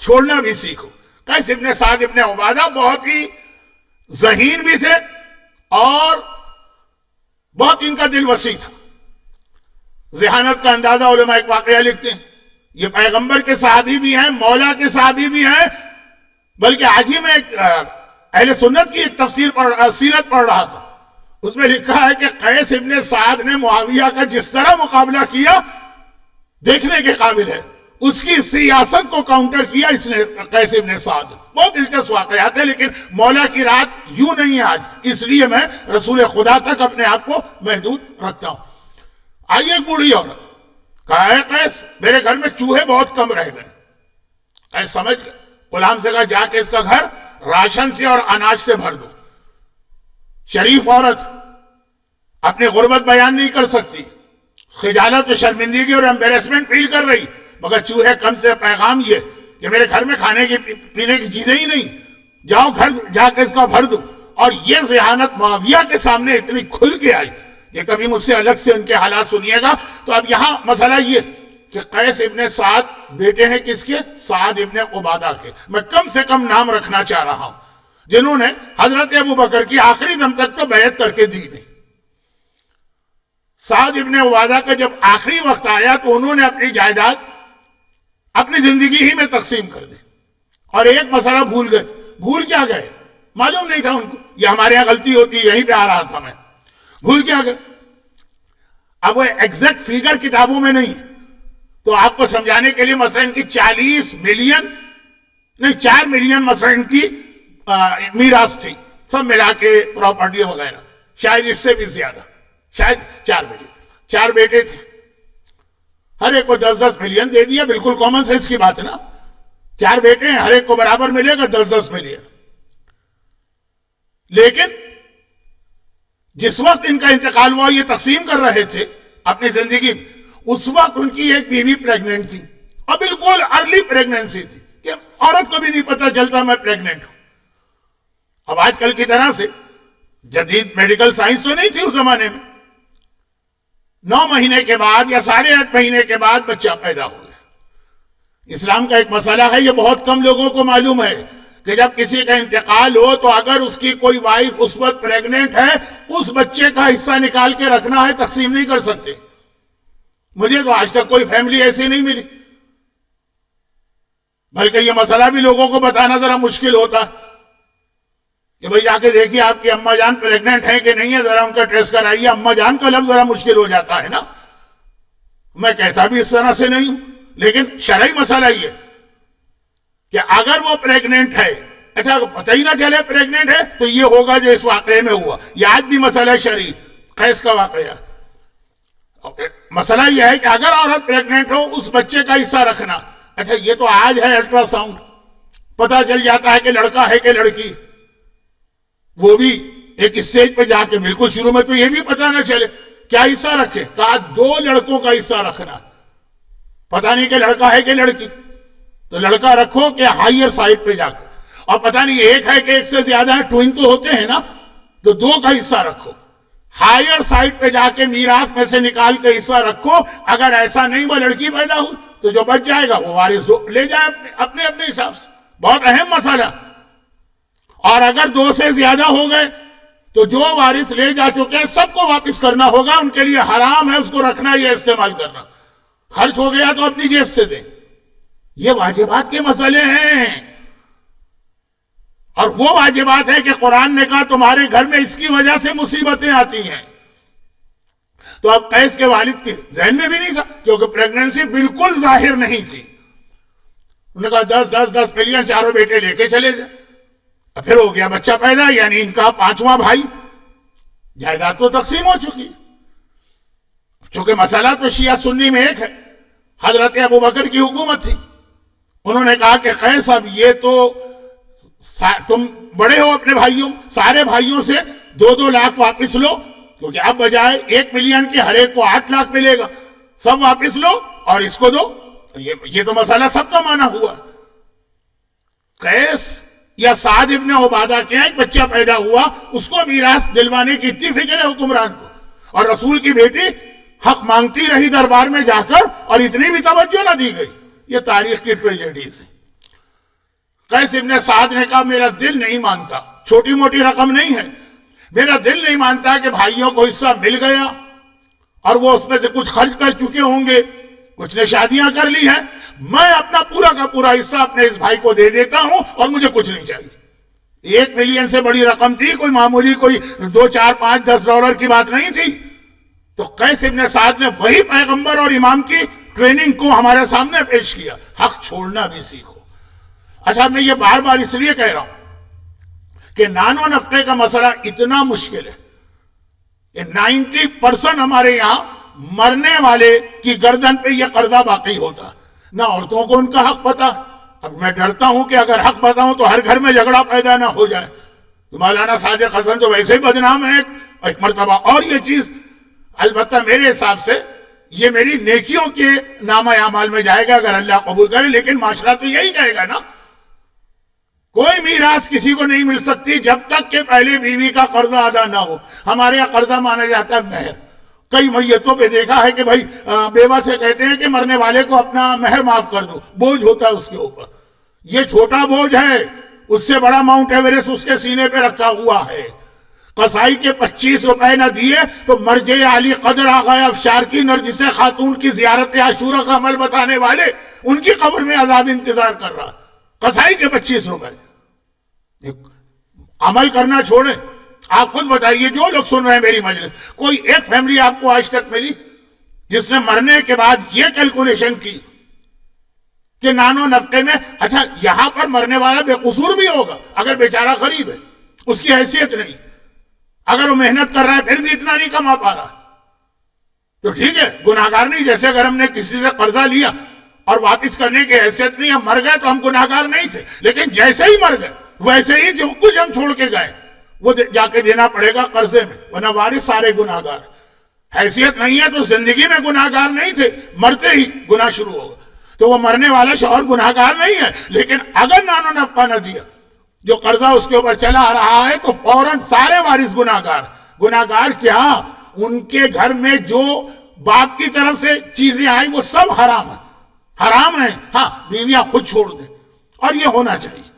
چھوڑنا بھی سیکھو۔ قیس ابن سعد ابن عبادہ بہت ہی ذہین بھی تھے اور بہت ان کا دل وسیع تھا۔ ذہانت کا اندازہ علماء ایک واقعہ لکھتے ہیں، یہ پیغمبر کے صحابی بھی ہیں، مولا کے صحابی بھی ہیں، بلکہ آج ہی میں ایک اہل سنت کی ایک سیرت پڑھ رہا تھا، اس میں لکھا ہے کہ قیس ابن سعد نے معاویہ کا جس طرح مقابلہ کیا دیکھنے کے قابل ہے، اس کی سیاست کو کاؤنٹر کیا اس نے قیس ابن سعد۔ بہت دلچسپ واقعات ہے، لیکن مولا کی رات یوں نہیں ہے آج، اس لیے میں رسول خدا تک اپنے آپ کو محدود رکھتا ہوں۔ آئیے ایک بوڑھی عورت کہا ہے قیس میرے گھر میں چوہے بہت کم رہ گئے۔ قیس سمجھ گئے، غلام سے کہا جا کے اس کا گھر راشن سے اور اناج سے بھر دو۔ شریف عورت اپنی غربت بیان نہیں کر سکتی، خجالت و شرمندگی اور امبیرسمنٹ فیل کر رہی، مگر چوہے کم سے پیغام یہ کہ میرے گھر میں کھانے کی پینے کی چیزیں ہی نہیں، جاؤ گھر جا کے اس کا بھر دو۔ اور یہ ذہانت معاویہ کے سامنے اتنی کھل کے آئی، یہ کبھی مجھ سے الگ سے ان کے حالات سنیے گا۔ تو اب یہاں مسئلہ یہ کہ قیس ابن سعد بیٹے ہیں کس کے؟ سعد ابن عبادہ کے۔ میں کم سے کم نام رکھنا چاہ رہا ہوں جنہوں نے حضرت ابو بکر کی آخری دم تک تو بیعت کر کے دی نہیں۔ سعد ابن عبادہ کا جب آخری وقت آیا تو انہوں نے اپنی جائیداد اپنی زندگی ہی میں تقسیم کر دی، اور ایک مسئلہ بھول گئے۔ بھول کیا گئے؟ معلوم نہیں تھا ان کو، یہ ہمارے یہاں غلطی ہوتی ہے، یہیں پہ آ رہا تھا میں۔ بھول کیا گئے؟ اب وہ ایگزیکٹ فیگر کتابوں میں نہیں ہے، تو آپ کو سمجھانے کے لیے مثلا ان کی 40 ملین نہیں 4 ملین مثلا ان کی میراث تھی، سب ملا کے پراپرٹی وغیرہ، شاید اس سے بھی زیادہ، شاید 4 ملین۔ 4 بیٹے تھے، ہر ایک کو 10-10 ملین دے دیا، بالکل کامن سینس کی بات ہے نا۔ 4 بیٹے ہیں، ہر ایک کو برابر ملے گا 10-10 ملین۔ لیکن جس وقت ان کا انتقال ہوا یہ تقسیم کر رہے تھے اپنی زندگی، اس وقت ان کی ایک بیوی پریگننٹ تھی، اور بالکل ارلی پریگننسی تھی کہ عورت کو بھی نہیں پتا چلتا میں پریگننٹ ہوں۔ اب آج کل کی طرح سے جدید میڈیکل سائنس تو نہیں تھی اس زمانے میں۔ 9 مہینے کے بعد یا 8.5 مہینے کے بعد بچہ پیدا ہو گیا۔ اسلام کا ایک مسئلہ ہے، یہ بہت کم لوگوں کو معلوم ہے کہ جب کسی کا انتقال ہو تو اگر اس کی کوئی وائف اس وقت پریگننٹ ہے، اس بچے کا حصہ نکال کے رکھنا ہے، تقسیم نہیں کر سکتے۔ مجھے تو آج تک کوئی فیملی ایسی نہیں ملی، بلکہ یہ مسئلہ بھی لوگوں کو بتانا ذرا مشکل ہوتا کہ بھئی جا کے دیکھیے آپ کی اماں جان پریگننٹ ہیں کہ نہیں ہے، ذرا ان کا ٹیسٹ کرائیے۔ اماں جان کا لفظ ذرا مشکل ہو جاتا ہے نا، میں کہتا بھی اس طرح سے نہیں ہوں، لیکن شرعی مسئلہ یہ کہ اگر وہ پریگننٹ ہے، اچھا پتہ ہی نہ چلے پریگننٹ ہے، تو یہ ہوگا جو اس واقعے میں ہوا۔ یہ آج بھی مسئلہ شرعی، قیس کا واقعہ۔ مسئلہ یہ ہے کہ اگر عورت پریگننٹ ہو اس بچے کا حصہ رکھنا۔ اچھا یہ تو آج ہے الٹرا ساؤنڈ، پتہ چل جاتا ہے کہ لڑکا ہے کہ لڑکی، وہ بھی ایک اسٹیج پہ جا کے، بالکل شروع میں تو یہ بھی پتہ نہ چلے کیا حصہ رکھے، کہا 2 لڑکوں کا حصہ رکھنا، پتہ نہیں کہ لڑکا ہے کہ لڑکی، تو لڑکا رکھو کہ ہائر سائڈ پہ جا کے، اور پتہ نہیں ایک ہے کہ ایک سے زیادہ ہے، ٹوئن تو ہوتے ہیں نا، تو 2 کا حصہ رکھو، ہائر سائڈ پہ جا کے میراث میں سے نکال کے حصہ رکھو۔ اگر ایسا نہیں وہ لڑکی پیدا ہوئی تو جو بچ جائے گا وہ وارث لے جائے اپنے حساب سے۔ بہت اہم مسئلہ۔ اور اگر 2 سے زیادہ ہو گئے تو جو وارث لے جا چکے سب کو واپس کرنا ہوگا، ان کے لیے حرام ہے اس کو رکھنا یا استعمال کرنا۔ خرچ ہو گیا تو اپنی جیب سے دیں۔ یہ واجبات کے مسئلے ہیں، اور وہ واجبات ہے کہ قرآن نے کہا تمہارے گھر میں اس کی وجہ سے مصیبتیں آتی ہیں۔ تو اب قیس کے والد کے ذہن میں بھی نہیں تھا، کیونکہ پریگننسی بالکل ظاہر نہیں تھی۔ انہوں نے کہا 10 ملین 4 بیٹے لے کے چلے جائیں۔ اب پھر ہو گیا بچہ پیدا، یعنی ان کا 5واں بھائی، جائیداد تو تقسیم ہو چکی۔ چونکہ مسئلہ تو شیعہ سنی میں ایک ہے، حضرت ابو بکر کی حکومت تھی۔ انہوں نے کہا کہ قیس اب یہ تو تم بڑے ہو اپنے بھائیوں، سارے بھائیوں سے 2-2 لاکھ واپس لو، کیونکہ اب بجائے 1 ملین کے ہر ایک کو 8 لاکھ ملے گا، سب واپس لو اور اس کو دو۔ یہ تو مسئلہ سب کا مانا ہوا۔ قیس یا سعد ابن عبادہ کے ایک بچہ پیدا ہوا، اس کو میراث دلوانے کی اتنی فکر ہے حکمران کو، اور رسول کی بیٹی حق مانگتی رہی دربار میں جا کر، اور اتنی بھی توجہ نہ دی گئی۔ یہ تاریخ کی ٹریجڈیز ہے۔ قیس ابن سعد نے کہا میرا دل نہیں مانتا، چھوٹی موٹی رقم نہیں ہے، میرا دل نہیں مانتا کہ بھائیوں کو حصہ مل گیا اور وہ اس میں سے کچھ خرچ کر چکے ہوں گے، کچھ نے شادیاں کر لی ہیں، میں اپنا پورا کا پورا حصہ اپنے اس بھائی کو دے دیتا ہوں اور مجھے کچھ نہیں چاہیے۔ 1 ملین سے بڑی رقم تھی، کوئی معمولی کوئی 2 4 5 10 ڈالر کی بات نہیں تھی۔ تو قیس ابن سعد نے وہی پیغمبر اور امام کی ٹریننگ کو ہمارے سامنے پیش کیا، حق چھوڑنا بھی سیکھو۔ اچھا میں یہ بار بار اس لیے کہہ رہا ہوں کہ نان و نفقے کا مسئلہ اتنا مشکل ہے کہ 90% ہمارے یہاں مرنے والے کی گردن پہ یہ قرضہ باقی ہوتا، نہ عورتوں کو ان کا حق پتا۔ اب میں ڈرتا ہوں کہ اگر حق بتاؤں تو ہر گھر میں جھگڑا پیدا نہ ہو جائے۔ مولانا صادق حسن تو ویسے ہی بدنام ہے ایک مرتبہ، اور یہ چیز البتہ میرے حساب سے یہ میری نیکیوں کے نامہ اعمال میں جائے گا اگر اللہ قبول کرے، لیکن معاشرہ تو یہی کہے گا نا، کوئی میراث کسی کو نہیں مل سکتی جب تک کہ پہلے بیوی کا قرضہ ادا نہ ہو۔ ہمارے یہاں قرضہ مانا جاتا ہے مہر۔ کئی میتوں پہ دیکھا ہے کہ بھائی بیوہ سے کہتے ہیں کہ مرنے والے کو اپنا مہر معاف کر دو، بوجھ ہوتا ہے اس کے اوپر۔ یہ چھوٹا بوجھ ہے، اس سے بڑا ماؤنٹ ایوریسٹ اس کے سینے پہ رکھا ہوا ہے۔ قصائی کے 25 روپے نہ دیے تو مرجع علی قدر آغا افشار کی نرجس خاتون کی زیارت عاشورہ کا عمل بتانے والے ان کی قبر میں عذاب انتظار کر رہا۔ قصائی کے 25 روپے، عمل کرنا چھوڑیں۔ آپ خود بتائیے، جو لوگ سن رہے ہیں میری مجلس، کوئی ایک فیملی آپ کو آج تک ملی جس نے مرنے کے بعد یہ کیلکولیشن کی کہ نانو نفقے میں، اچھا یہاں پر مرنے والا بے قصور بھی ہوگا اگر بیچارہ غریب ہے، اس کی حیثیت نہیں، اگر وہ محنت کر رہا ہے پھر بھی اتنا نہیں کما پا رہا تو ٹھیک ہے، گناہگار نہیں۔ جیسے اگر ہم نے کسی سے قرضہ لیا اور واپس کرنے کی حیثیت نہیں، ہم مر گئے تو ہم گناہگار نہیں تھے، لیکن جیسے ہی مر گئے ویسے ہی جو کچھ ہم چھوڑ کے گئے وہ جا کے دینا پڑے گا قرضے میں، ورنہ وارث سارے گناہگار۔ حیثیت نہیں ہے تو زندگی میں گناہگار نہیں تھے، مرتے ہی گناہ شروع ہوگا۔ تو وہ مرنے والا شوہر گناہگار نہیں ہے، لیکن اگر نان و نفقہ نہ دیا، جو قرضہ اس کے اوپر چلا آ رہا ہے، تو فوراً سارے وارث گناہگار۔ گناہگار کیا؟ ان کے گھر میں جو باپ کی طرف سے چیزیں آئیں وہ سب حرام ہیں، حرام ہیں۔ ہاں بیویاں خود چھوڑ دیں، اور یہ ہونا چاہیے۔